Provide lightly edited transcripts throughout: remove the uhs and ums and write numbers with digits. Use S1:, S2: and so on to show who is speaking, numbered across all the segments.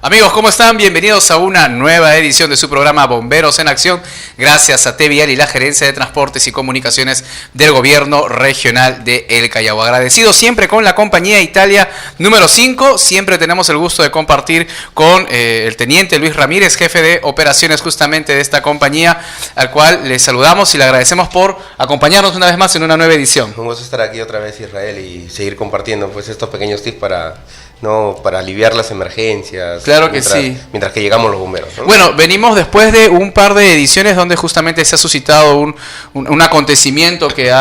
S1: Amigos, ¿cómo están? Bienvenidos a una nueva edición de su programa Bomberos en Acción, gracias a T-Vial y la Gerencia de Transportes y Comunicaciones del Gobierno Regional de El Callao. Agradecido siempre con la compañía Italia número 5, siempre tenemos el gusto de compartir con el teniente Luis Ramírez, jefe de operaciones justamente de esta compañía, al cual le saludamos y le agradecemos por acompañarnos una vez más en una nueva edición.
S2: Un gusto estar aquí otra vez, Israel, y seguir compartiendo pues estos pequeños tips para aliviar las emergencias.
S1: Claro que sí.
S2: Mientras que llegamos los bomberos, ¿no?
S1: Bueno, venimos después de un par de ediciones donde justamente se ha suscitado un acontecimiento que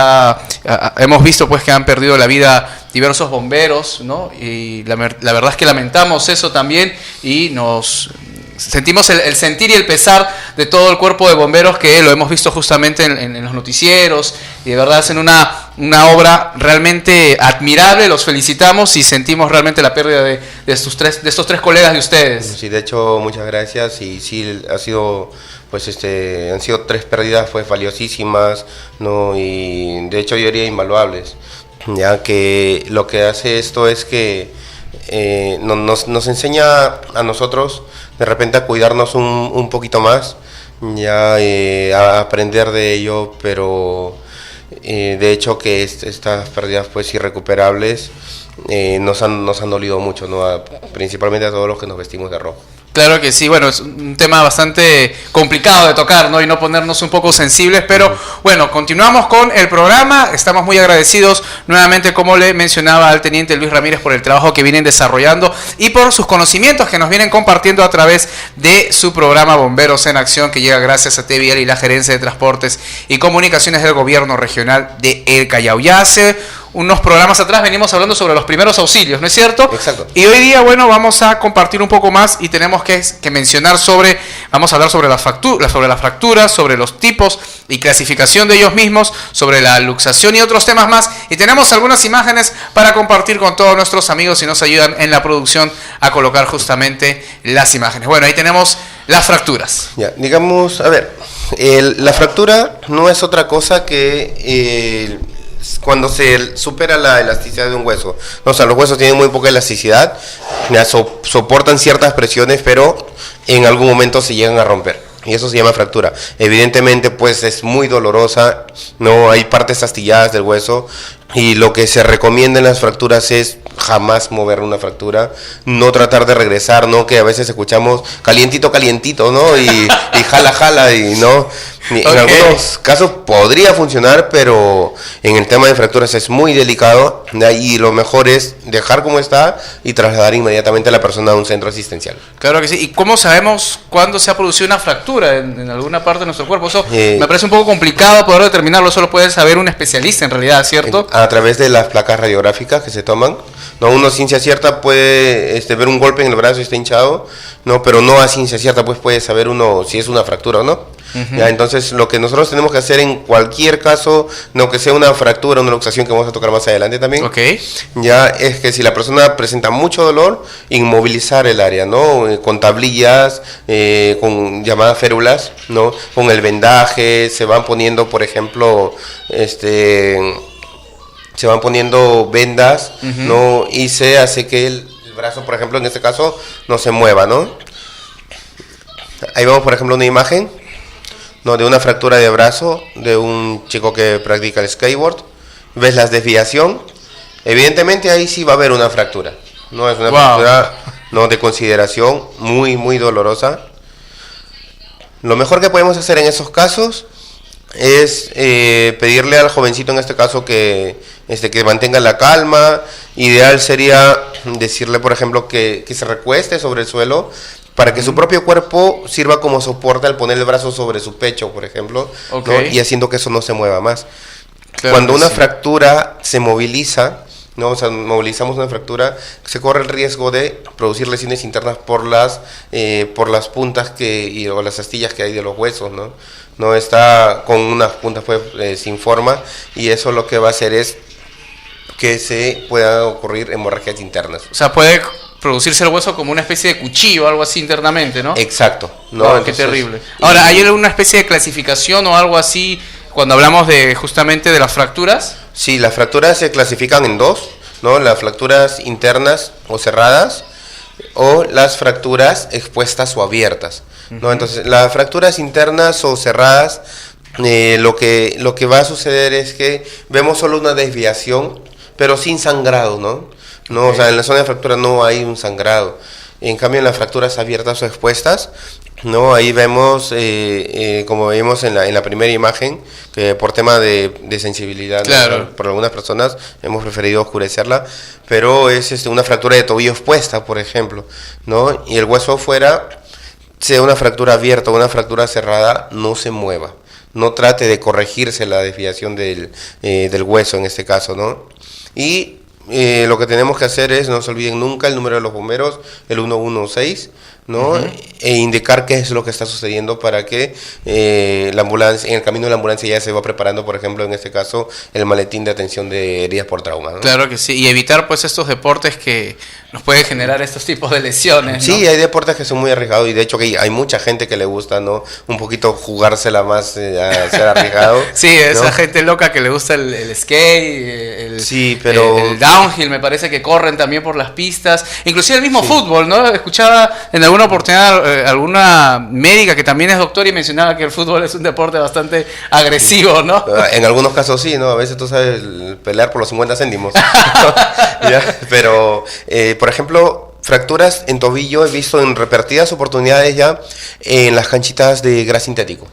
S1: hemos visto pues que han perdido la vida diversos bomberos, ¿no? Y la verdad es que lamentamos eso también y nos sentimos el sentir y el pesar de todo el cuerpo de bomberos, que lo hemos visto justamente en los noticieros, y de verdad hacen una obra realmente admirable. Los felicitamos y sentimos realmente la pérdida de estos tres colegas de ustedes.
S2: Sí, de hecho, muchas gracias, y sí, ha sido han sido 3 pérdidas pues valiosísimas, ¿no? Y de hecho yo diría invaluables, ya que lo que hace esto es que nos enseña a nosotros de repente a cuidarnos un poquito más, ya a aprender de ello, pero de hecho que estas pérdidas pues irrecuperables nos han dolido mucho, ¿no? Principalmente a todos los que nos vestimos de rojo.
S1: Claro que sí, bueno, es un tema bastante complicado de tocar, ¿no? Y no ponernos un poco sensibles, pero bueno, continuamos con el programa. Estamos muy agradecidos nuevamente, como le mencionaba al teniente Luis Ramírez, por el trabajo que vienen desarrollando y por sus conocimientos que nos vienen compartiendo a través de su programa Bomberos en Acción, que llega gracias a T-Vial y la Gerencia de Transportes y Comunicaciones del Gobierno Regional de El Callao. Ya hace unos programas atrás venimos hablando sobre los primeros auxilios, ¿no es cierto?
S2: Exacto.
S1: Y hoy día, bueno, vamos a compartir un poco más y tenemos que mencionar vamos a hablar sobre las fracturas, sobre los tipos y clasificación de ellos mismos, sobre la luxación y otros temas más. Y tenemos algunas imágenes para compartir con todos nuestros amigos y nos ayudan en la producción a colocar justamente las imágenes. Bueno, ahí tenemos las fracturas.
S2: Ya, digamos, a ver, la fractura no es otra cosa que cuando se supera la elasticidad de un hueso. O sea, los huesos tienen muy poca elasticidad, ya soportan ciertas presiones, pero en algún momento se llegan a romper, y eso se llama fractura. Evidentemente pues es muy dolorosa, no hay partes astilladas del hueso, y lo que se recomienda en las fracturas es jamás mover una fractura, no tratar de regresar, ¿no? Que a veces escuchamos calientito, ¿no? Y jala, y no. En algunos casos podría funcionar, pero en el tema de fracturas es muy delicado, y lo mejor es dejar como está y trasladar inmediatamente a la persona a un centro asistencial.
S1: Claro que sí. ¿Y cómo sabemos cuándo se ha producido una fractura en alguna parte de nuestro cuerpo? Eso me parece un poco complicado poder determinarlo, solo puede saber un especialista en realidad, ¿cierto?
S2: A través de las placas radiográficas que se toman, ¿no? Uno a ciencia cierta puede ver un golpe en el brazo y está hinchado, ¿no? Pero no a ciencia cierta pues puede saber uno si es una fractura o no. Ya, entonces lo que nosotros tenemos que hacer en cualquier caso, no que sea una fractura, una luxación, que vamos a tocar más adelante también, ya es que si la persona presenta mucho dolor, inmovilizar el área, ¿no? Con tablillas, con llamadas férulas, ¿no? Con el vendaje, se van poniendo, por ejemplo, se van poniendo vendas, ¿no? Y se hace que el brazo, por ejemplo, en este caso, no se mueva, ¿no? Ahí vemos, por ejemplo, una imagen, ¿no? De una fractura de brazo de un chico que practica el skateboard. Ves la desviación. Evidentemente ahí sí va a haber una fractura. No es una fractura, no, de consideración, muy, muy dolorosa. Lo mejor que podemos hacer en esos casos es pedirle al jovencito, en este caso, que mantenga la calma. Ideal sería decirle, por ejemplo, que se recueste sobre el suelo, para que su propio cuerpo sirva como soporte al poner el brazo sobre su pecho, por ejemplo, ¿no? Y haciendo que eso no se mueva más. Claro. Cuando una fractura se moviliza, ¿no? O sea, movilizamos una fractura, se corre el riesgo de producir lesiones internas por las puntas o las astillas que hay de los huesos, ¿no? No está con unas puntas pues, sin forma, y eso lo que va a hacer es que se puedan ocurrir hemorragias internas.
S1: O sea, puede producirse el hueso como una especie de cuchillo o algo así internamente, ¿no?
S2: Exacto. ¿No?
S1: Oh, qué terrible. Ahora, ¿hay alguna especie de clasificación o algo así cuando hablamos justamente de las fracturas?
S2: Sí, las fracturas se clasifican en 2, ¿no? Las fracturas internas o cerradas o las fracturas expuestas o abiertas, ¿no? Entonces, las fracturas internas o cerradas, lo que va a suceder es que vemos solo una desviación, pero sin sangrado, ¿no? No, o sea, en la zona de fractura no hay un sangrado. En cambio, en las fracturas abiertas o expuestas, no, ahí vemos, como vimos en la primera imagen, que por tema de sensibilidad,
S1: claro,
S2: ¿no? Por algunas personas hemos preferido oscurecerla, pero es una fractura de tobillo expuesta, por ejemplo, ¿no? Y el hueso fuera, sea una fractura abierta o una fractura cerrada, no se mueva. No trate de corregirse la desviación del hueso en este caso, ¿no? Y lo que tenemos que hacer es, no se olviden nunca el número de los bomberos, el 116, ¿no? E indicar qué es lo que está sucediendo para que la ambulancia, en el camino de la ambulancia ya se va preparando, por ejemplo, en este caso, el maletín de atención de heridas por trauma, ¿no?
S1: Claro que sí, y evitar pues estos deportes que nos pueden generar estos tipos de lesiones, ¿no?
S2: Sí, hay deportes que son muy arriesgados y de hecho que hay mucha gente que le gusta, ¿no? Un poquito jugársela más a ser arriesgado.
S1: Sí, esa
S2: ¿no?
S1: gente loca que le gusta el skate,
S2: sí, pero
S1: el downhill, me parece que corren también por las pistas, inclusive el mismo fútbol, ¿no? Escuchaba en alguna oportunidad alguna médica que también es doctora y mencionaba que el fútbol es un deporte bastante agresivo, ¿no?
S2: En algunos casos sí, ¿no? A veces tú sabes pelear por los 50 céntimos. ¿Ya? Pero, por ejemplo, fracturas en tobillo he visto en repetidas oportunidades ya en las canchitas de gras sintético,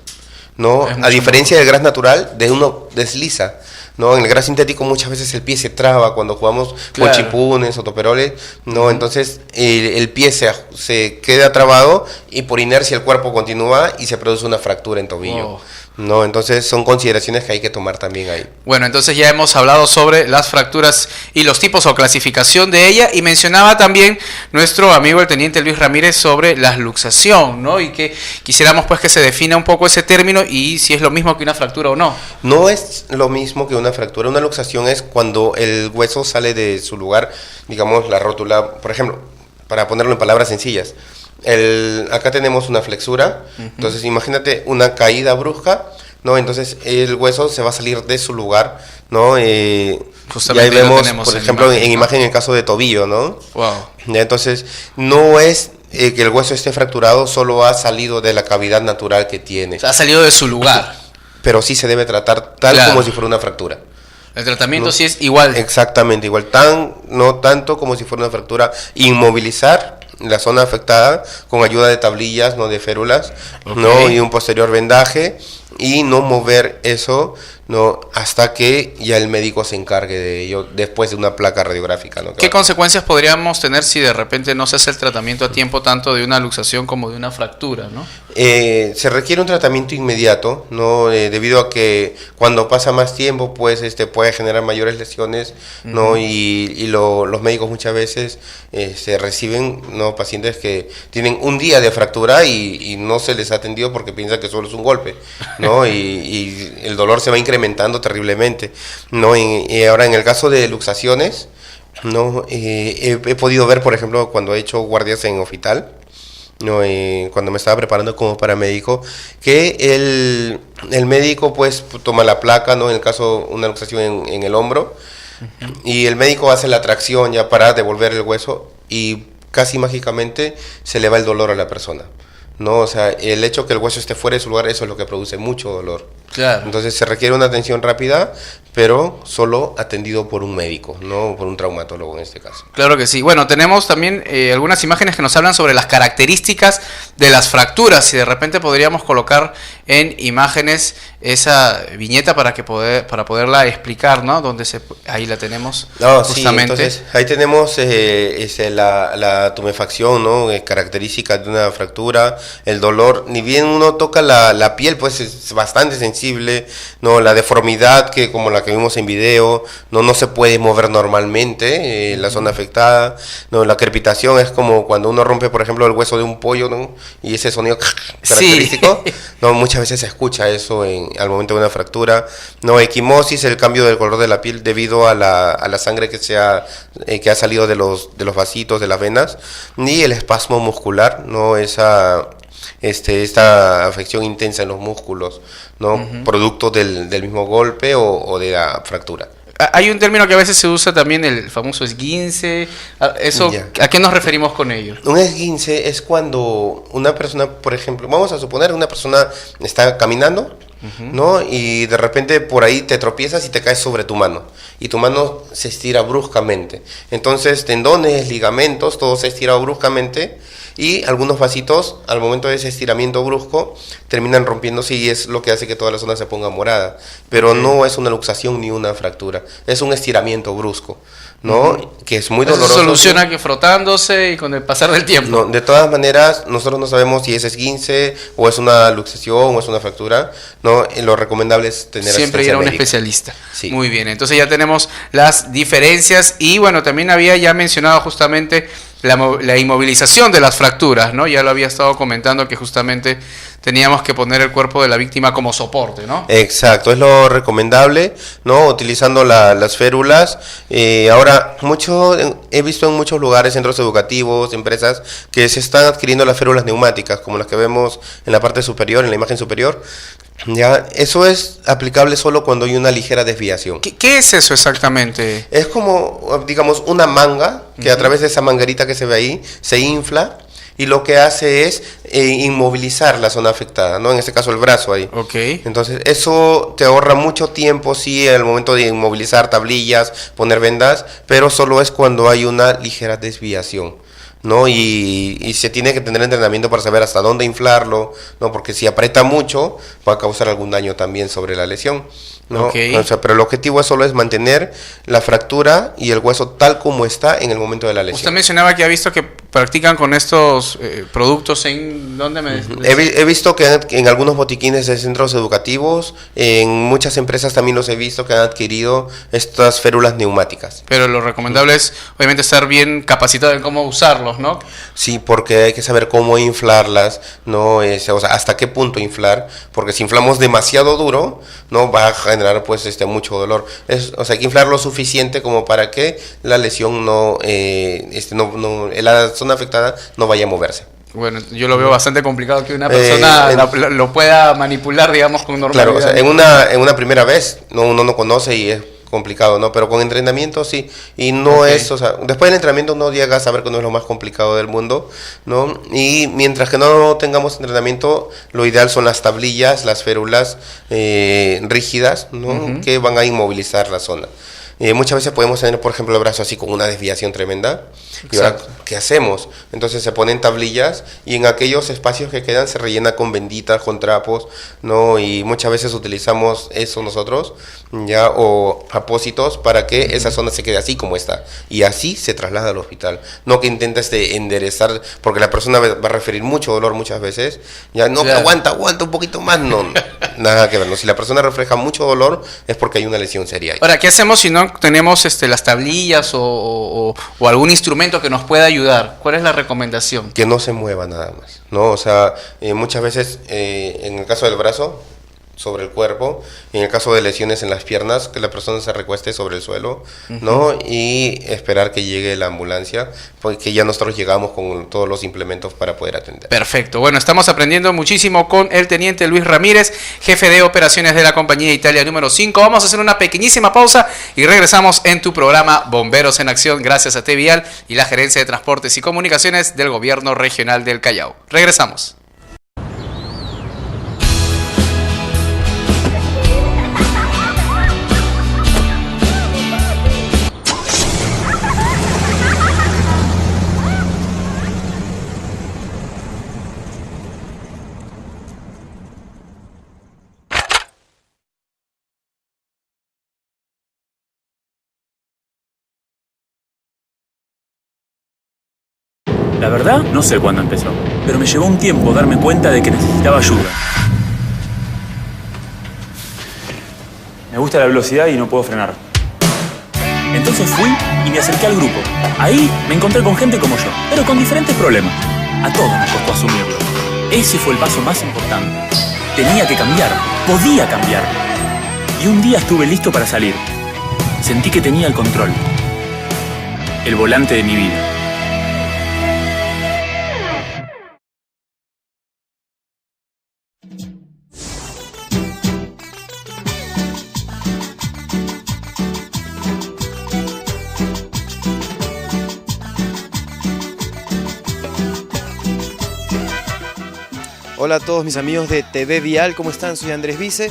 S2: ¿no? A diferencia del gras natural, de uno desliza, ¿no? En el gras sintético muchas veces el pie se traba cuando jugamos con chipunes o toperoles, ¿no? Entonces el pie se queda trabado y por inercia el cuerpo continúa y se produce una fractura en tobillo. No, entonces son consideraciones que hay que tomar también ahí.
S1: Bueno, entonces ya hemos hablado sobre las fracturas y los tipos o clasificación de ella, y mencionaba también nuestro amigo el teniente Luis Ramírez sobre la luxación, ¿no? Y que quisiéramos pues que se defina un poco ese término y si es lo mismo que una fractura o no.
S2: No es lo mismo que una fractura. Una luxación es cuando el hueso sale de su lugar, digamos la rótula, por ejemplo, para ponerlo en palabras sencillas. Acá tenemos una flexura, entonces imagínate una caída brusca, ¿no? Entonces el hueso se va a salir de su lugar, ¿no? Y ahí vemos, por ejemplo, en imagen en el caso de tobillo, ¿no?
S1: Wow.
S2: Entonces no es que el hueso esté fracturado, solo ha salido de la cavidad natural que tiene.
S1: O sea, ha salido de su lugar.
S2: Pero sí se debe tratar tal como si fuera una fractura.
S1: El tratamiento sí es igual.
S2: Exactamente, igual. No tanto como si fuera una fractura. Inmovilizar la zona afectada con ayuda de tablillas, no de férulas, ¿no? Y un posterior vendaje y no mover eso, ¿no? Hasta que ya el médico se encargue de ello después de una placa radiográfica, ¿no?
S1: ¿Qué consecuencias podríamos tener si de repente no se hace el tratamiento a tiempo tanto de una luxación como de una fractura, ¿no?
S2: Se requiere un tratamiento inmediato, ¿no? Debido a que cuando pasa más tiempo, pues puede generar mayores lesiones, ¿no? Y los médicos muchas veces se reciben, ¿no? Pacientes que tienen un día de fractura y no se les ha atendido porque piensan que solo es un golpe, ¿no? Y el dolor se va incrementando terriblemente, ¿no? Y ahora en el caso de luxaciones, ¿no? He podido ver, por ejemplo, cuando he hecho guardias en hospital, ¿no? Cuando me estaba preparando como paramédico, que el médico pues toma la placa, ¿no? En el caso una luxación en el hombro, y el médico hace la tracción ya para devolver el hueso y casi mágicamente se le va el dolor a la persona, ¿no? O sea, el hecho que el hueso esté fuera de su lugar, eso es lo que produce mucho dolor.
S1: Claro.
S2: Entonces se requiere una atención rápida, pero solo atendido por un médico, no por un traumatólogo en este caso.
S1: Claro que sí. Bueno, tenemos también algunas imágenes que nos hablan sobre las características de las fracturas. Si de repente podríamos colocar en imágenes esa viñeta para poderla explicar, ¿no? Ahí la tenemos.
S2: Justamente. Sí, entonces ahí tenemos la tumefacción, ¿no? Característica de una fractura, el dolor. Ni bien uno toca la piel, pues es bastante sensible, ¿no? La deformidad que como la que vimos en video, no se puede mover normalmente, la zona afectada, ¿no? La crepitación es como cuando uno rompe, por ejemplo, el hueso de un pollo, ¿no? Y ese sonido característico, sí. ¿No? Muchas veces se escucha eso al momento de una fractura, ¿no? Equimosis, el cambio del color de la piel debido a la sangre que ha salido de los vasitos, de las venas, y el espasmo muscular, ¿no? Esta afección intensa en los músculos, ¿no? Producto del mismo golpe o de la fractura.
S1: Hay un término que a veces se usa también, el famoso esguince. Eso,
S2: Ya.
S1: ¿a qué nos referimos con ello?
S2: Un esguince es cuando una persona, por ejemplo, vamos a suponer una persona está caminando, ¿no? Y de repente por ahí te tropiezas y te caes sobre tu mano. Y tu mano se estira bruscamente. Entonces, tendones, ligamentos, todo se estira bruscamente. Y algunos vasitos, al momento de ese estiramiento brusco, terminan rompiéndose y es lo que hace que toda la zona se ponga morada. Pero no es una luxación ni una fractura, es un estiramiento brusco, ¿no? Que es muy doloroso.
S1: Eso se soluciona que frotándose y con el pasar del tiempo.
S2: No, de todas maneras, nosotros no sabemos si es esguince o es una luxación o es una fractura, ¿no? Lo recomendable es tener
S1: siempre ir
S2: asistencia
S1: a un
S2: médica.
S1: especialista.
S2: Sí.
S1: Muy bien, entonces ya tenemos las diferencias y bueno, también había ya mencionado justamente la inmovilización de las fracturas, ¿no? Ya lo había estado comentando que justamente teníamos que poner el cuerpo de la víctima como soporte, ¿no?
S2: Exacto, es lo recomendable, ¿no? Utilizando las férulas. Ahora, he visto en muchos lugares, centros educativos, empresas, que se están adquiriendo las férulas neumáticas, como las que vemos en la parte superior, en la imagen superior. Ya, eso es aplicable solo cuando hay una ligera desviación.
S1: ¿Qué es eso exactamente?
S2: Es como, digamos, una manga que a través de esa manguerita que se ve ahí se infla y lo que hace es inmovilizar la zona afectada, ¿no? En este caso el brazo ahí.
S1: Ok.
S2: Entonces eso te ahorra mucho tiempo, sí, al momento de inmovilizar tablillas, poner vendas, pero solo es cuando hay una ligera desviación, ¿no? Y se tiene que tener entrenamiento para saber hasta dónde inflarlo, ¿no? Porque si aprieta mucho va a causar algún daño también sobre la lesión, ¿no?
S1: Okay.
S2: O sea, pero el objetivo solo es mantener la fractura y el hueso tal como está en el momento de la lesión.
S1: Usted mencionaba que ha visto que practican con estos productos en... ¿Dónde me...?
S2: He visto que en algunos botiquines de centros educativos, en muchas empresas también los he visto que han adquirido estas férulas neumáticas.
S1: Pero lo recomendable es, obviamente, estar bien capacitado en cómo usarlos, ¿no?
S2: Sí, porque hay que saber cómo inflarlas, ¿no? O sea, hasta qué punto inflar, porque si inflamos demasiado duro, ¿no? Va a generar, pues, mucho dolor. O sea, hay que inflar lo suficiente como para que la lesión la zona afectada no vaya a moverse.
S1: Bueno, yo lo veo bastante complicado que una persona lo pueda manipular, digamos, con normalidad.
S2: Claro, o sea, en una primera vez uno no conoce y es complicado, ¿no? Pero con entrenamiento sí, y no
S1: Okay.
S2: es, o sea, después del entrenamiento uno llega a saber que no es lo más complicado del mundo, ¿no? Y mientras que no tengamos entrenamiento, lo ideal son las tablillas, las férulas rígidas, ¿no? Que van a inmovilizar la zona. Muchas veces podemos tener, por ejemplo, el brazo así con una desviación tremenda. Y ahora, ¿qué hacemos? Entonces se ponen tablillas y en aquellos espacios que quedan se rellena con benditas, con trapos, ¿no? Y muchas veces utilizamos eso nosotros, ya, o apósitos para que esa zona se quede así como está. Y así se traslada al hospital. No que intentes enderezar, porque la persona va a referir mucho dolor muchas veces. Ya, no,
S1: Claro.
S2: aguanta un poquito más. No, nada que ver. ¿No? Si la persona refleja mucho dolor es porque hay una lesión seria ahí.
S1: Ahora, ¿qué hacemos si no tenemos las tablillas o algún instrumento que nos pueda ayudar? ¿Cuál es la recomendación?
S2: Que no se mueva nada más, ¿no? O sea, muchas veces, en el caso del brazo, sobre el cuerpo, en el caso de lesiones en las piernas, que la persona se recueste sobre el suelo, ¿no? Y esperar que llegue la ambulancia, porque ya nosotros llegamos con todos los implementos para poder atender.
S1: Perfecto. Bueno, estamos aprendiendo muchísimo con el teniente Luis Ramírez, jefe de operaciones de la compañía Italia número 5. Vamos a hacer una pequeñísima pausa y regresamos en tu programa Bomberos en Acción, gracias a T-Vial y la Gerencia de Transportes y Comunicaciones del Gobierno Regional del Callao. Regresamos.
S3: La verdad, no sé cuándo empezó, pero me llevó un tiempo darme cuenta de que necesitaba ayuda. Me gusta la velocidad y no puedo frenar. Entonces fui y me acerqué al grupo. Ahí me encontré con gente como yo, pero con diferentes problemas. A todos me costó asumirlo. Ese fue el paso más importante. Tenía que cambiar, podía cambiar. Y un día estuve listo para salir. Sentí que tenía el control. El volante de mi vida.
S4: Hola a todos mis amigos de TV Vial, ¿cómo están? Soy Andrés Vice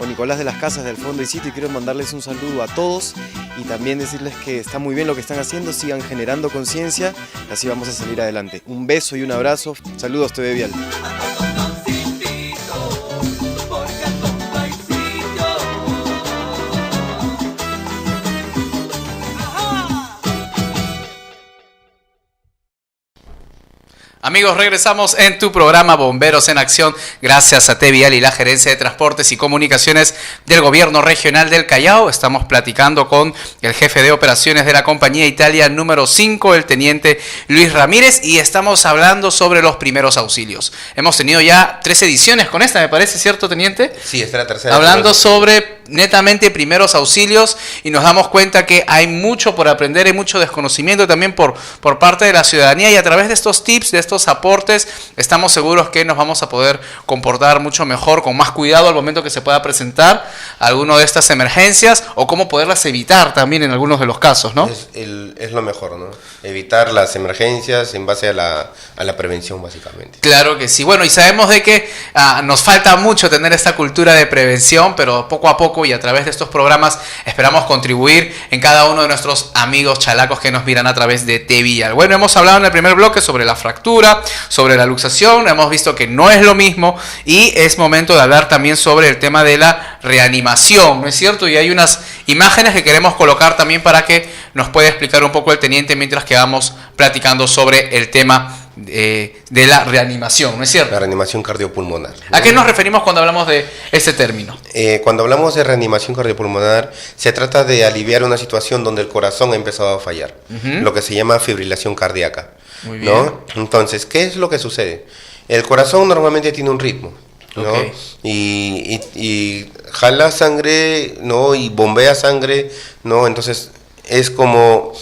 S4: o Nicolás de las Casas del Fondo y Sitio y quiero mandarles un saludo a todos y también decirles que está muy bien lo que están haciendo, sigan generando conciencia, así vamos a salir adelante. Un beso y un abrazo, saludos TV Vial.
S1: Amigos, regresamos en tu programa Bomberos en Acción, gracias a Tevial y la Gerencia de Transportes y Comunicaciones del Gobierno Regional del Callao. Estamos platicando con el jefe de operaciones de la compañía Italia número 5, el teniente Luis Ramírez, y estamos hablando sobre los primeros auxilios. Hemos tenido ya 3 ediciones con esta, me parece, ¿cierto, teniente?
S2: Sí, esta es la tercera.
S1: Hablando sobre netamente primeros auxilios y nos damos cuenta que hay mucho por aprender, hay mucho desconocimiento también por parte de la ciudadanía y a través de estos tips, de estos aportes, estamos seguros que nos vamos a poder comportar mucho mejor, con más cuidado al momento que se pueda presentar alguna de estas emergencias o cómo poderlas evitar también en algunos de los casos, ¿no?
S2: Es lo mejor, ¿no? Evitar las emergencias en base a la prevención, básicamente.
S1: Claro que sí. Bueno, y sabemos de que nos falta mucho tener esta cultura de prevención, pero poco a poco y a través de estos programas esperamos contribuir en cada uno de nuestros amigos chalacos que nos miran a través de Tevial. Bueno, hemos hablado en el primer bloque sobre la fractura, sobre la luxación, hemos visto que no es lo mismo y es momento de hablar también sobre el tema de la reanimación, ¿no es cierto? Y hay unas imágenes que queremos colocar también para que nos pueda explicar un poco el teniente mientras que vamos platicando sobre el tema de la reanimación, ¿no es cierto?
S2: La reanimación cardiopulmonar, ¿no?
S1: ¿A qué nos referimos cuando hablamos de este término?
S2: Cuando hablamos de reanimación cardiopulmonar, se trata de aliviar una situación donde el corazón ha empezado a fallar, lo que se llama fibrilación cardíaca. Muy bien. ¿No? Entonces, ¿qué es lo que sucede? El corazón normalmente tiene un ritmo, ¿no? Okay. Y jala sangre, ¿no? Y bombea sangre, ¿no? Entonces, es como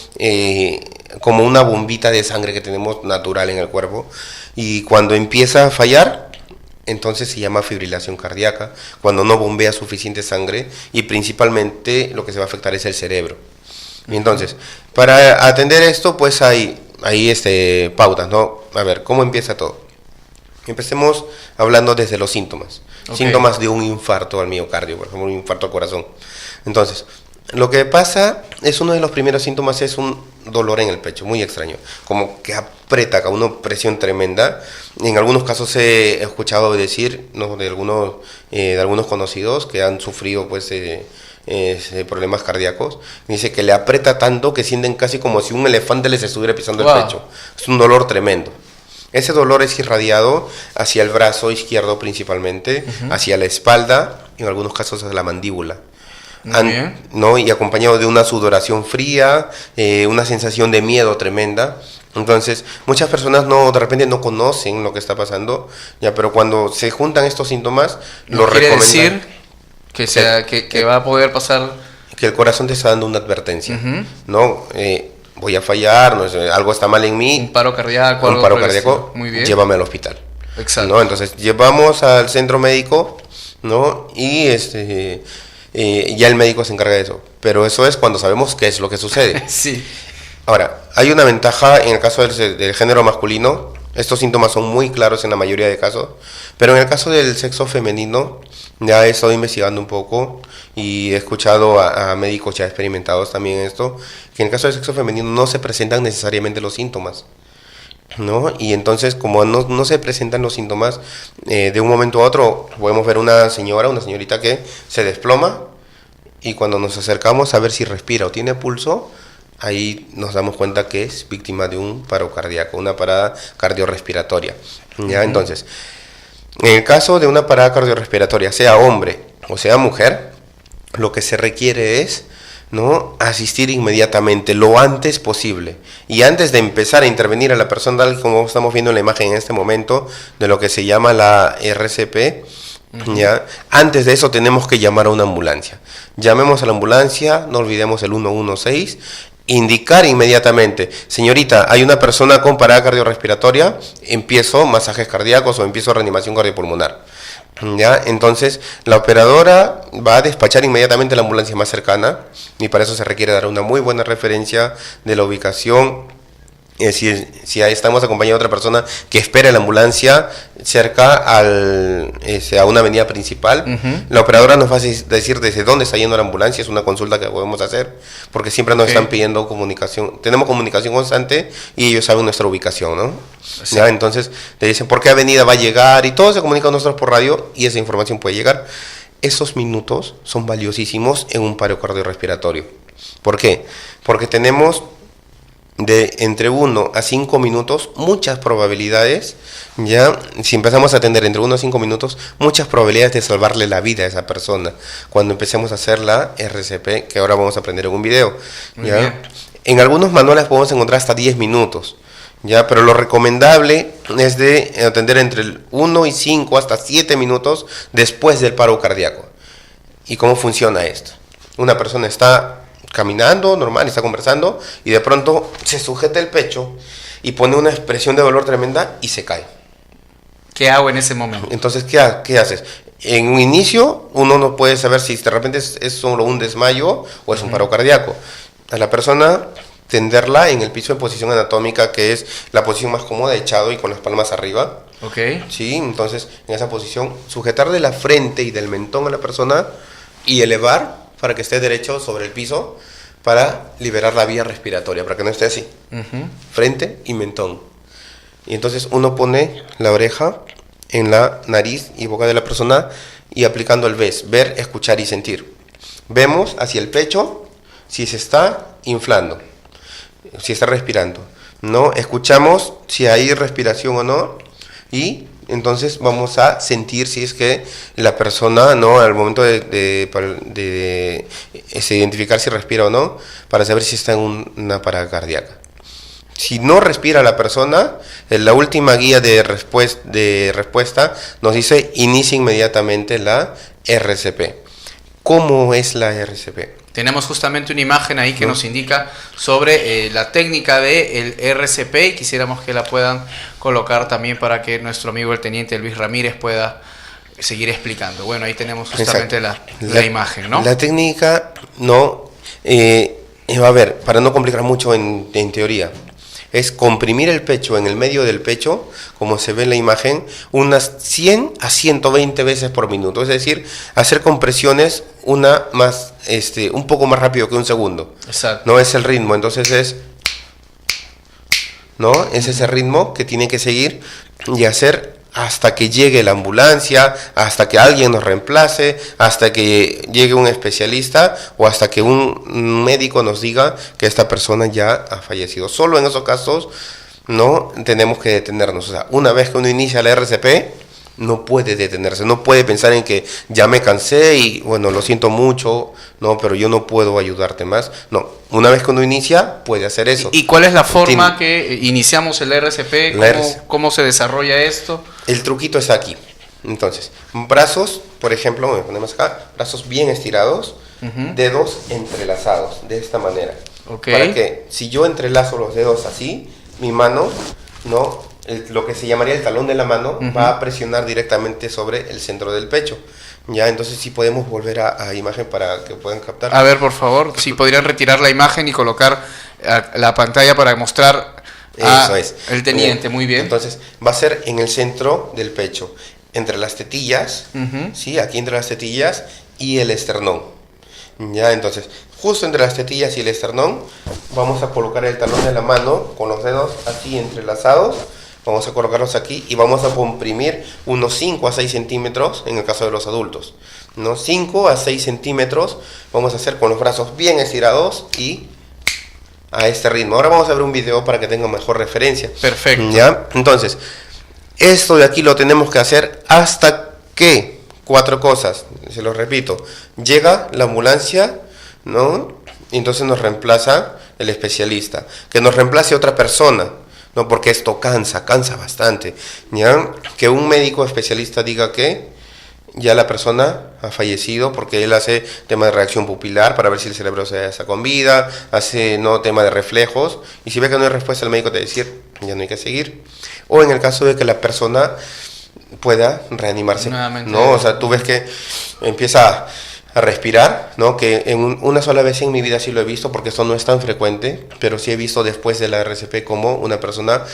S2: una bombita de sangre que tenemos natural en el cuerpo. Y cuando empieza a fallar, entonces se llama fibrilación cardíaca, cuando no bombea suficiente sangre y principalmente lo que se va a afectar es el cerebro. Y entonces, para atender esto, pues hay pautas, ¿no? A ver, ¿cómo empieza todo? Empecemos hablando desde los síntomas. Okay. Síntomas de un infarto al miocardio, por ejemplo, un infarto al corazón. Entonces, lo que pasa es uno de los primeros síntomas es un dolor en el pecho, muy extraño, como que aprieta, con una presión tremenda. En algunos casos he escuchado decir, ¿no? de algunos conocidos que han sufrido pues problemas cardíacos, dice que le aprieta tanto que sienten casi como si un elefante les estuviera pisando el pecho. Es un dolor tremendo. Ese dolor es irradiado hacia el brazo izquierdo principalmente, hacia la espalda y en algunos casos hacia la mandíbula. ¿No? Y acompañado de una sudoración fría, una sensación de miedo tremenda. Entonces, muchas personas de repente no conocen lo que está pasando, ya, pero cuando se juntan estos síntomas, lo recomiendan.
S1: Que va a poder pasar,
S2: que el corazón te está dando una advertencia, ¿no? Voy a fallar, algo está mal en mí.
S1: Un paro cardíaco.
S2: Un paro cardíaco, muy bien. Llévame al hospital. Exacto. ¿No? Entonces, llevamos al centro médico, ¿no? Y ya el médico se encarga de eso. Pero eso es cuando sabemos qué es lo que sucede.
S1: Sí.
S2: Ahora, hay una ventaja en el caso del género masculino. Estos síntomas son muy claros en la mayoría de casos. Pero en el caso del sexo femenino, ya he estado investigando un poco y he escuchado a médicos ya experimentados también esto, que en el caso del sexo femenino no se presentan necesariamente los síntomas, ¿no? Y entonces, como no se presentan los síntomas, de un momento a otro podemos ver una señorita que se desploma y cuando nos acercamos a ver si respira o tiene pulso, ahí nos damos cuenta que es víctima de un paro cardíaco, una parada cardiorrespiratoria, ¿ya? Entonces, en el caso de una parada cardiorrespiratoria, sea hombre o sea mujer, lo que se requiere es, ¿no?, asistir inmediatamente, lo antes posible. Y antes de empezar a intervenir a la persona, tal como estamos viendo en la imagen en este momento, de lo que se llama la RCP, ¿ya? Antes de eso tenemos que llamar a una ambulancia. Llamemos a la ambulancia, no olvidemos el 116, indicar inmediatamente, señorita, hay una persona con parada cardiorrespiratoria, empiezo masajes cardíacos o empiezo reanimación cardiopulmonar. ¿Ya? Entonces la operadora va a despachar inmediatamente a la ambulancia más cercana y para eso se requiere dar una muy buena referencia de la ubicación si estamos acompañando a otra persona que espera la ambulancia cerca a una avenida principal, la operadora nos va a decir desde dónde está yendo la ambulancia. Es una consulta que podemos hacer, porque siempre nos están pidiendo comunicación. Tenemos comunicación constante y ellos saben nuestra ubicación, ¿no? ¿Ya? Entonces le dicen por qué avenida va a llegar y todo se comunica con nosotros por radio y esa información puede llegar. Esos minutos son valiosísimos en un paro cardiorrespiratorio. ¿Por qué? Porque tenemos de entre 1 a 5 minutos, muchas probabilidades, ya, si empezamos a atender entre 1 a 5 minutos, muchas probabilidades de salvarle la vida a esa persona, cuando empecemos a hacer la RCP, que ahora vamos a aprender en un video, ¿ya? En algunos manuales podemos encontrar hasta 10 minutos, ya, pero lo recomendable es de atender entre el 1 y 5 hasta 7 minutos después del paro cardíaco. ¿Y cómo funciona esto? Una persona está caminando normal, está conversando y de pronto se sujeta el pecho y pone una expresión de dolor tremenda y se cae.
S1: ¿Qué hago en ese momento?
S2: Entonces, ¿qué haces? En un inicio uno no puede saber si de repente es solo un desmayo o es un paro cardíaco. A la persona tenderla en el piso en posición anatómica, que es la posición más cómoda, echado y con las palmas arriba.
S1: Ok.
S2: Sí, entonces en esa posición sujetar de la frente y del mentón a la persona y elevar para que esté derecho sobre el piso, para liberar la vía respiratoria, para que no esté así, frente y mentón. Y entonces uno pone la oreja en la nariz y boca de la persona y aplicando el ver, escuchar y sentir. Vemos hacia el pecho si se está inflando, si está respirando, ¿no? Escuchamos si hay respiración o no y entonces vamos a sentir si es que la persona, ¿no?, al momento de identificar si respira o no, para saber si está en una parada cardíaca. Si no respira la persona, en la última guía de respuesta nos dice inicia inmediatamente la RCP. ¿Cómo es la RCP?
S1: Tenemos justamente una imagen ahí que nos indica sobre la técnica del RCP y quisiéramos que la puedan colocar también para que nuestro amigo el teniente Luis Ramírez pueda seguir explicando. Bueno, ahí tenemos justamente la imagen, ¿no?
S2: La técnica, no, a ver, para no complicar mucho en teoría, es comprimir el pecho en el medio del pecho, como se ve en la imagen, unas 100 a 120 veces por minuto. Es decir, hacer compresiones un poco más rápido que un segundo.
S1: Exacto.
S2: No es el ritmo, entonces es ese ritmo que tiene que seguir y hacer hasta que llegue la ambulancia, hasta que alguien nos reemplace, hasta que llegue un especialista o hasta que un médico nos diga que esta persona ya ha fallecido. Solo en esos casos no tenemos que detenernos. O sea, una vez que uno inicia la RCP, no puede detenerse, no puede pensar en que ya me cansé y bueno, lo siento mucho, no, pero yo no puedo ayudarte más. No, una vez que uno inicia, puede hacer eso.
S1: ¿Y cuál es la forma que iniciamos el RCP? ¿Cómo se desarrolla esto?
S2: El truquito es aquí. Entonces, brazos, por ejemplo, me ponemos acá, brazos bien estirados, dedos entrelazados, de esta manera.
S1: Okay.
S2: Para que si yo entrelazo los dedos así, mi mano, lo que se llamaría el talón de la mano, va a presionar directamente sobre el centro del pecho. Ya, entonces sí podemos volver a imagen para que puedan captar.
S1: A ver, por favor, si podrían retirar la imagen y colocar la pantalla para mostrar el teniente. Muy bien.
S2: Entonces va a ser en el centro del pecho, entre las tetillas, ¿sí? Aquí entre las tetillas y el esternón. Ya, entonces, justo entre las tetillas y el esternón, vamos a colocar el talón de la mano con los dedos así entrelazados. Vamos a colocarlos aquí y vamos a comprimir unos 5 a 6 centímetros en el caso de los adultos. 5 a 6 centímetros vamos a hacer con los brazos bien estirados y a este ritmo. Ahora vamos a ver un video para que tengan mejor referencia.
S1: Perfecto.
S2: ¿Ya? Entonces, esto de aquí lo tenemos que hacer hasta que, 4 cosas, se los repito, llega la ambulancia, y entonces nos reemplaza el especialista, que nos reemplace otra persona. No, porque esto cansa bastante, ¿ya? Que un médico especialista diga que ya la persona ha fallecido, porque él hace tema de reacción pupilar para ver si el cerebro se está con vida, hace tema de reflejos, y si ve que no hay respuesta, el médico te va a decir, ya no hay que seguir. O en el caso de que la persona pueda reanimarse,
S1: nuevamente.
S2: O sea, tú ves que empieza a respirar, ¿no? Que una sola vez en mi vida sí lo he visto, porque esto no es tan frecuente, pero sí he visto después de la RCP como una persona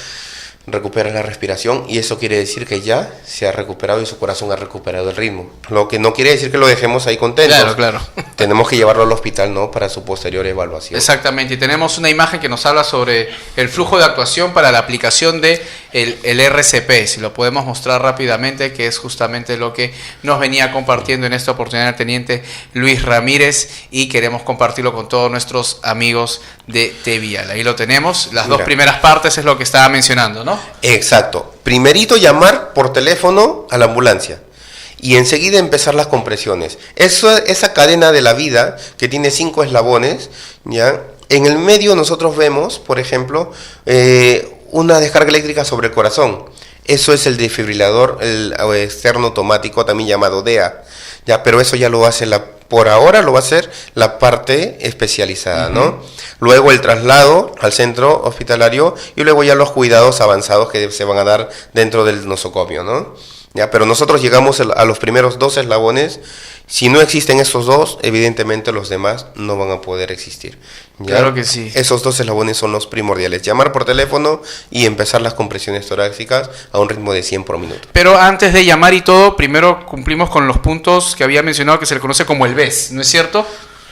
S2: recupera la respiración, y eso quiere decir que ya se ha recuperado y su corazón ha recuperado el ritmo. Lo que no quiere decir que lo dejemos ahí contentos.
S1: Claro.
S2: Tenemos que llevarlo al hospital, ¿no? Para su posterior evaluación.
S1: Exactamente, y tenemos una imagen que nos habla sobre el flujo de actuación para la aplicación de el RCP, si lo podemos mostrar rápidamente, que es justamente lo que nos venía compartiendo en esta oportunidad el teniente Luis Ramírez, y queremos compartirlo con todos nuestros amigos de T-Vial. Ahí lo tenemos, las dos primeras partes es lo que estaba mencionando, ¿no?
S2: Exacto. Primerito llamar por teléfono a la ambulancia y enseguida empezar las compresiones. Esa cadena de la vida que tiene 5 eslabones, ¿ya? En el medio nosotros vemos, por ejemplo, una descarga eléctrica sobre el corazón. Eso es el desfibrilador externo automático, también llamado DEA. Ya, pero eso ya lo hace por ahora lo va a hacer la parte especializada, ¿no? Luego el traslado al centro hospitalario y luego ya los cuidados avanzados que se van a dar dentro del nosocomio, ¿no? Ya, pero nosotros llegamos a los primeros 2 eslabones. Si no existen esos 2, evidentemente los demás no van a poder existir. ¿Ya?
S1: Claro que sí.
S2: Esos 2 eslabones son los primordiales. Llamar por teléfono y empezar las compresiones torácicas a un ritmo de 100 por minuto.
S1: Pero antes de llamar y todo, primero cumplimos con los puntos que había mencionado, que se le conoce como el VES, ¿no es cierto?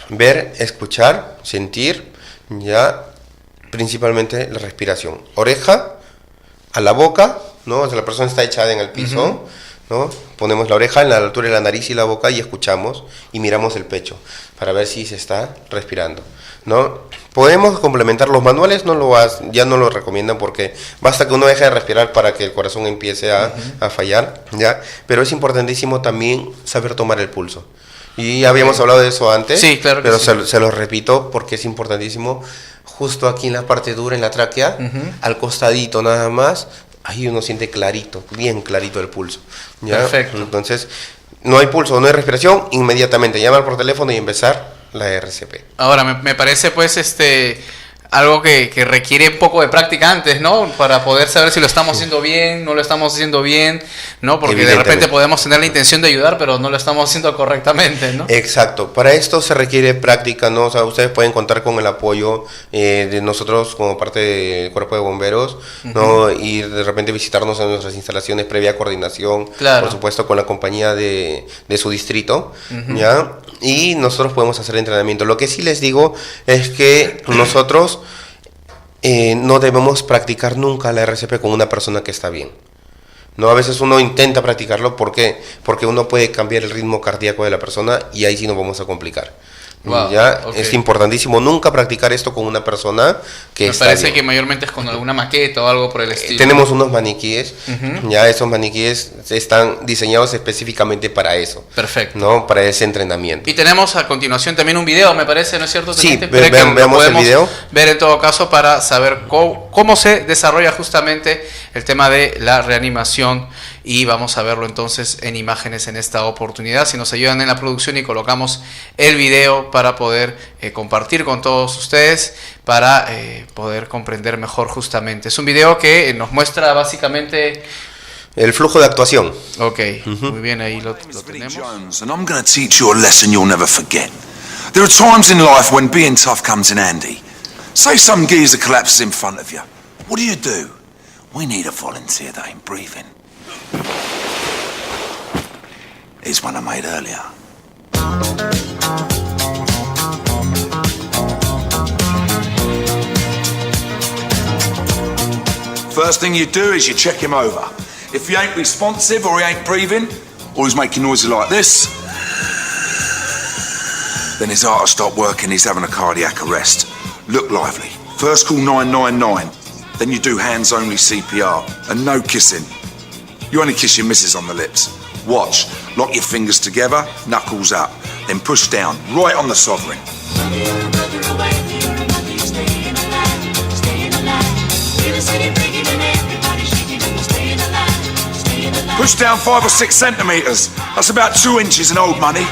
S2: Ver, escuchar, sentir, ya, principalmente la respiración. Oreja a la boca, ¿no? O sea, la persona está echada en el piso, ¿no? Ponemos la oreja en la altura de la nariz y la boca y escuchamos y miramos el pecho para ver si se está respirando, ¿no? Podemos complementar los manuales, ya no lo recomiendan porque basta que uno deje de respirar para que el corazón empiece a fallar, ¿ya? Pero es importantísimo también saber tomar el pulso. Y ya habíamos hablado de eso antes,
S1: sí, claro que
S2: pero
S1: sí.
S2: se lo repito porque es importantísimo. Justo aquí en la parte dura, en la tráquea, al costadito nada más, ahí uno siente clarito, bien clarito el pulso, ¿ya?
S1: Perfecto.
S2: Entonces, no hay pulso, no hay respiración, inmediatamente llamar por teléfono y empezar la RCP.
S1: Ahora, me parece pues algo que requiere un poco de práctica antes, ¿no? Para poder saber si lo estamos haciendo bien, no lo estamos haciendo bien, ¿no? Porque de repente podemos tener la intención de ayudar, pero no lo estamos haciendo correctamente, ¿no?
S2: Exacto. Para esto se requiere práctica, ¿no? O sea, ustedes pueden contar con el apoyo de nosotros como parte del Cuerpo de Bomberos, ¿no? Y de repente visitarnos en nuestras instalaciones previa coordinación,
S1: claro,
S2: por supuesto, con la compañía de su distrito, ¿ya? Y nosotros podemos hacer entrenamiento. Lo que sí les digo es que nosotros no debemos practicar nunca la RCP con una persona que está bien. No, a veces uno intenta practicarlo, ¿por qué? Porque uno puede cambiar el ritmo cardíaco de la persona y ahí sí nos vamos a complicar.
S1: Wow,
S2: ¿ya?
S1: okay.
S2: Es importantísimo nunca practicar esto con una persona que está
S1: Me parece
S2: bien.
S1: que mayormente es con alguna maqueta o algo por el estilo.
S2: Tenemos unos maniquíes, ya esos maniquíes están diseñados específicamente para eso.
S1: Perfecto.
S2: ¿No? Para ese entrenamiento.
S1: Y tenemos a continuación también un video, me parece, ¿no es cierto?
S2: Sí,
S1: veamos
S2: el video.
S1: Ver en todo caso para saber cómo se desarrolla justamente el tema de la reanimación, y vamos a verlo entonces en imágenes en esta oportunidad. Si nos ayudan en la producción y colocamos el video para poder compartir con todos ustedes, para poder comprender mejor justamente. Es un video que nos muestra básicamente
S2: el flujo de actuación.
S1: Ok, muy bien, ahí lo tenemos.
S5: Jones, and I'm going to teach you a lesson you'll never forget. There are times in life when being tough comes in handy. Say some geezer collapses in front of you. What do? We need a volunteer that ain't breathing. Here's one I made earlier. First thing you do is you check him over. If he ain't responsive or he ain't breathing, or he's making noises like this, then his heart will stop working, he's having a cardiac arrest. Look lively. First call 999. Then you do hands-only CPR, and no kissing. You only kiss your missus on the lips. Watch. Lock your fingers together, knuckles up. Then push down, right on the sovereign. Push down 5 or 6 centimetres. That's about 2 inches in old money.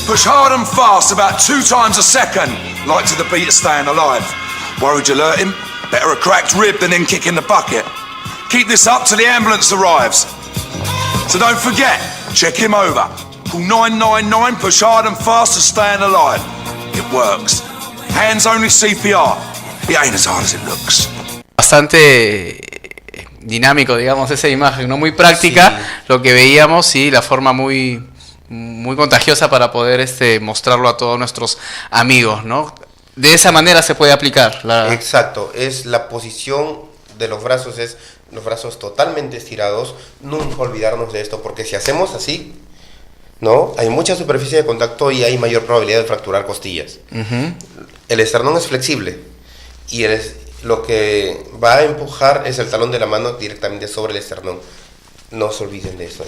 S5: Push hard and fast, about 2 times a second, like to the beat of staying alive. Worried you'll hurt him? Better a cracked rib than him kicking the bucket. Keep this up till the ambulance arrives. So don't forget, check him over. Call 999, push hard and fast and staying alive. It works. Hands only CPR. It ain't as hard as it looks.
S1: Bastante dinámico, digamos, esa imagen, ¿no? Muy práctica, sí, lo que veíamos, y la forma muy contagiosa para poder mostrarlo a todos nuestros amigos, ¿no? De esa manera se puede aplicar.
S2: Exacto, es la posición de los brazos, es los brazos totalmente estirados. Nunca olvidarnos de esto, porque si hacemos así, ¿no? Hay mucha superficie de contacto y hay mayor probabilidad de fracturar costillas. El esternón es flexible y lo que va a empujar es el talón de la mano directamente sobre el esternón. No se olviden de eso.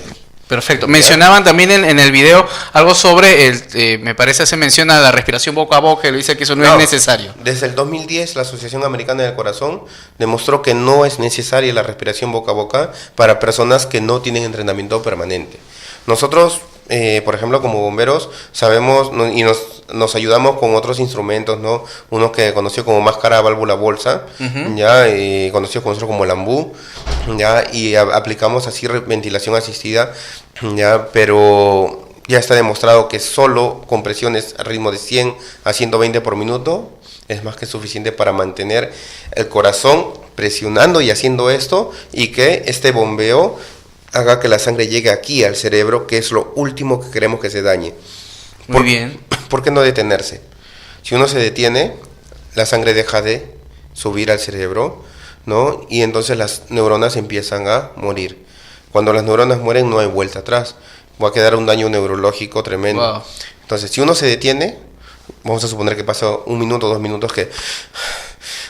S1: Perfecto. Mencionaban también en el video algo sobre, me parece se menciona la respiración boca a boca, y le dice que eso no es necesario.
S2: Desde el 2010 la Asociación Americana del Corazón demostró que no es necesaria la respiración boca a boca para personas que no tienen entrenamiento permanente. Nosotros, por ejemplo, como bomberos, sabemos y nos ayudamos con otros instrumentos, ¿no? Uno que conoció como máscara, válvula, bolsa, ya, conocido con nosotros como el ambú, ya, y aplicamos así ventilación asistida, ya, pero ya está demostrado que solo con presiones a ritmo de 100 a 120 por minuto es más que suficiente para mantener el corazón presionando y haciendo esto, y que este bombeo haga que la sangre llegue aquí al cerebro, que es lo último que queremos que se dañe.
S1: Muy bien.
S2: ¿Por qué no detenerse? Si uno se detiene, la sangre deja de subir al cerebro, ¿no? Y entonces las neuronas empiezan a morir. Cuando las neuronas mueren no hay vuelta atrás. Va a quedar un daño neurológico tremendo.
S1: Wow.
S2: Entonces, si uno se detiene, vamos a suponer que pasa 1 minuto, 2 minutos, que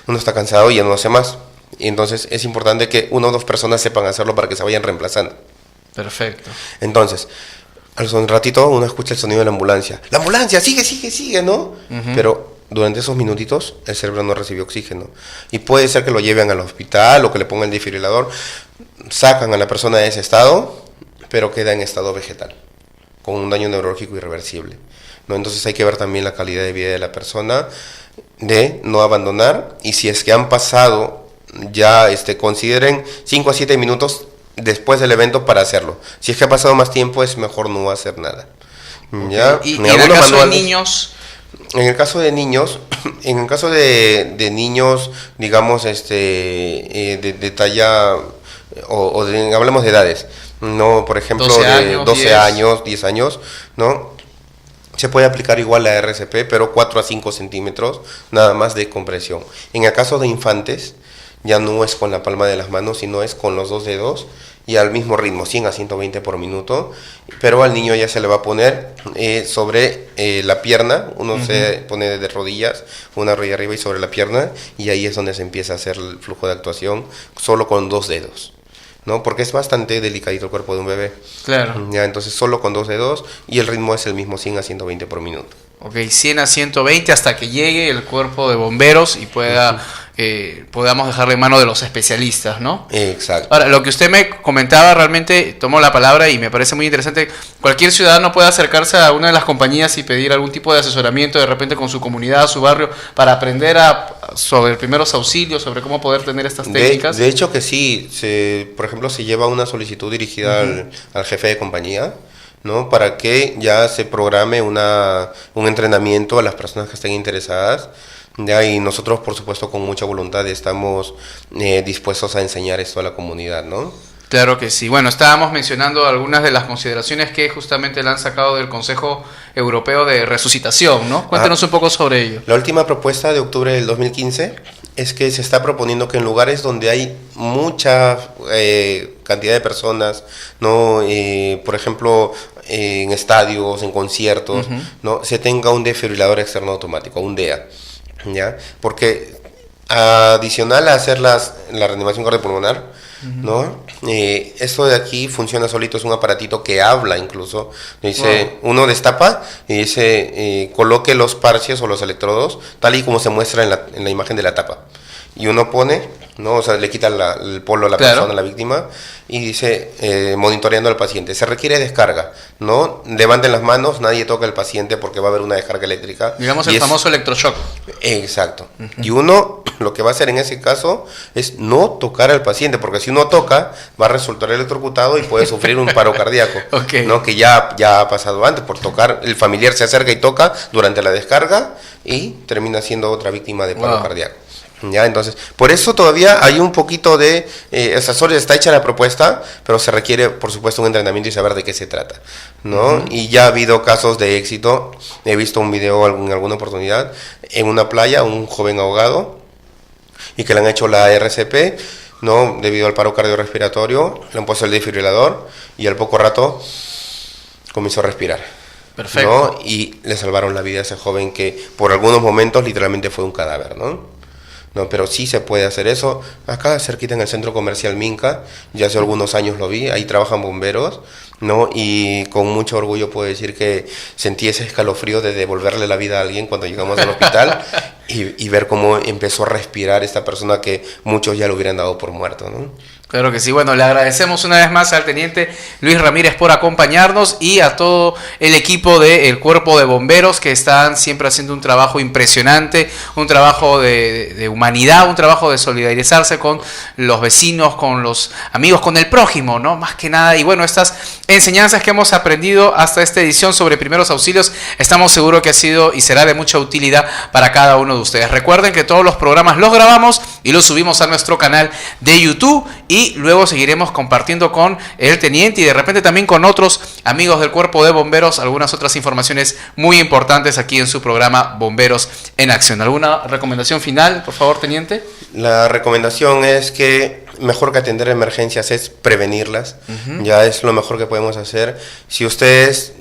S2: uno está cansado y ya no hace más. Y entonces es importante que 1 o 2 personas sepan hacerlo para que se vayan reemplazando.
S1: Perfecto.
S2: Entonces, al un ratito uno escucha el sonido de la ambulancia. ¡La ambulancia! ¡Sigue! ¿No? Pero durante esos minutitos el cerebro no recibió oxígeno. Y puede ser que lo lleven al hospital o que le pongan el desfibrilador. Sacan a la persona de ese estado, pero queda en estado vegetal, con un daño neurológico irreversible, ¿no? Entonces hay que ver también la calidad de vida de la persona, de no abandonar. Y si es que han pasado, ya consideren 5 a 7 minutos después del evento para hacerlo. Si es que ha pasado más tiempo, es mejor no hacer nada. ¿Ya?
S1: ¿Y en el caso de niños?
S2: En el caso de niños, digamos, de talla, hablamos de edades, ¿no? Por ejemplo,
S1: 12 años,
S2: de 12 años, 10 años, ¿no? Se puede aplicar igual la RCP, pero 4 a 5 centímetros nada más de compresión. En el caso de infantes, ya no es con la palma de las manos, sino es con los 2 dedos y al mismo ritmo, 100 a 120 por minuto, pero al niño ya se le va a poner sobre la pierna. Uno se pone de rodillas, una rodilla arriba y sobre la pierna, y ahí es donde se empieza a hacer el flujo de actuación solo con 2 dedos, ¿no? Porque es bastante delicadito el cuerpo de un bebé.
S1: Claro.
S2: Ya, entonces solo con 2 dedos, y el ritmo es el mismo, 100 a 120 por minuto.
S1: Ok, 100 a 120 hasta que llegue el cuerpo de bomberos y podamos dejarle en mano de los especialistas, ¿no?
S2: Exacto.
S1: Ahora, lo que usted me comentaba, realmente tomo la palabra y me parece muy interesante. Cualquier ciudadano puede acercarse a una de las compañías y pedir algún tipo de asesoramiento de repente con su comunidad, su barrio, para aprender sobre primeros auxilios, sobre cómo poder tener estas técnicas.
S2: De hecho que sí, por ejemplo, se lleva una solicitud dirigida al jefe de compañía, ¿no? Para que ya se programe un entrenamiento a las personas que estén interesadas. Ya, y nosotros, por supuesto, con mucha voluntad estamos dispuestos a enseñar esto a la comunidad, ¿no?
S1: Claro que sí. Bueno, estábamos mencionando algunas de las consideraciones que justamente le han sacado del Consejo Europeo de Resucitación, ¿no? Cuéntenos un poco sobre ello.
S2: La última propuesta de octubre del 2015 es que se está proponiendo que en lugares donde hay mucha cantidad de personas, ¿no? Por ejemplo, en estadios, en conciertos, ¿no? Se tenga un desfibrilador externo automático, un DEA, ¿ya? Porque adicional a hacer la reanimación cardiopulmonar, ¿no? Esto de aquí funciona solito, es un aparatito que habla incluso. Dice, uno destapa y dice, coloque los parches o los electrodos tal y como se muestra en la imagen de la tapa. y uno pone, ¿no? O sea, le quita el polo a la
S1: Claro.
S2: persona, a la víctima, y dice, monitoreando al paciente, se requiere descarga, ¿no? Levanten las manos, nadie toca al paciente porque va a haber una descarga eléctrica.
S1: Digamos
S2: Y
S1: el
S2: es-
S1: famoso electroshock.
S2: Exacto. Y uno lo que va a hacer en ese caso es no tocar al paciente, porque si uno toca, va a resultar electrocutado y puede sufrir un paro cardíaco,
S1: Ok.
S2: ¿no? Que ya ha pasado antes, por tocar, el familiar se acerca y toca durante la descarga y termina siendo otra víctima de paro
S1: Wow.
S2: cardíaco. Ya, entonces, por eso todavía hay un poquito de, solo está hecha la propuesta, pero se requiere, por supuesto, un entrenamiento y saber de qué se trata, ¿no? Y ya ha habido casos de éxito. He visto un video en alguna oportunidad en una playa, un joven ahogado, y que le han hecho la RCP, ¿no? Debido al paro cardiorrespiratorio, le han puesto el desfibrilador y al poco rato comenzó a respirar.
S1: Perfecto.
S2: ¿No? Y le salvaron la vida a ese joven que por algunos momentos literalmente fue un cadáver, ¿no? No, pero sí se puede hacer eso. Acá cerquita en el centro comercial Minca, ya hace algunos años lo vi, ahí trabajan bomberos, ¿no? Y con mucho orgullo puedo decir que sentí ese escalofrío de devolverle la vida a alguien cuando llegamos al hospital y ver cómo empezó a respirar esta persona que muchos ya lo hubieran dado por muerto, ¿no?
S1: Claro que sí. Bueno, le agradecemos una vez más al teniente Luis Ramírez por acompañarnos y a todo el equipo del Cuerpo de Bomberos que están siempre haciendo un trabajo impresionante, un trabajo de humanidad, un trabajo de solidarizarse con los vecinos, con los amigos, con el prójimo, ¿no? Más que nada. Y bueno, estas enseñanzas que hemos aprendido hasta esta edición sobre primeros auxilios, estamos seguros que ha sido y será de mucha utilidad para cada uno de ustedes. Recuerden que todos los programas los grabamos y los subimos a nuestro canal de YouTube y luego seguiremos compartiendo con el teniente y de repente también con otros amigos del Cuerpo de Bomberos algunas otras informaciones muy importantes aquí en su programa Bomberos en Acción. ¿Alguna recomendación final, por favor, teniente?
S2: La recomendación es que mejor que atender emergencias es prevenirlas. Ya es lo mejor que podemos hacer. Si ustedes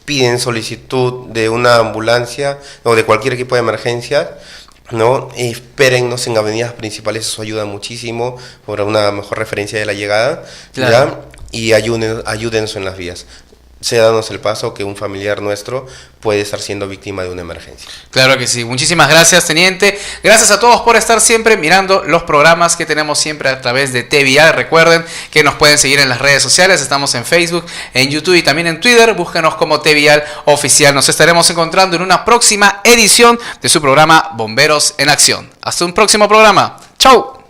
S2: piden solicitud de una ambulancia o de cualquier equipo de emergencia, ¿no? Espérennos en avenidas principales, eso ayuda muchísimo para una mejor referencia de la llegada.
S1: Claro.
S2: ¿Ya? Y ayúdenos en las vías. Cédanos el paso que un familiar nuestro puede estar siendo víctima de una emergencia.
S1: Claro que sí. Muchísimas gracias, teniente. Gracias a todos por estar siempre mirando los programas que tenemos siempre a través de TVIA. Recuerden que nos pueden seguir en las redes sociales. Estamos en Facebook, en YouTube y también en Twitter. Búsquenos como TVIA Oficial. Nos estaremos encontrando en una próxima edición de su programa Bomberos en Acción. Hasta un próximo programa. ¡Chau!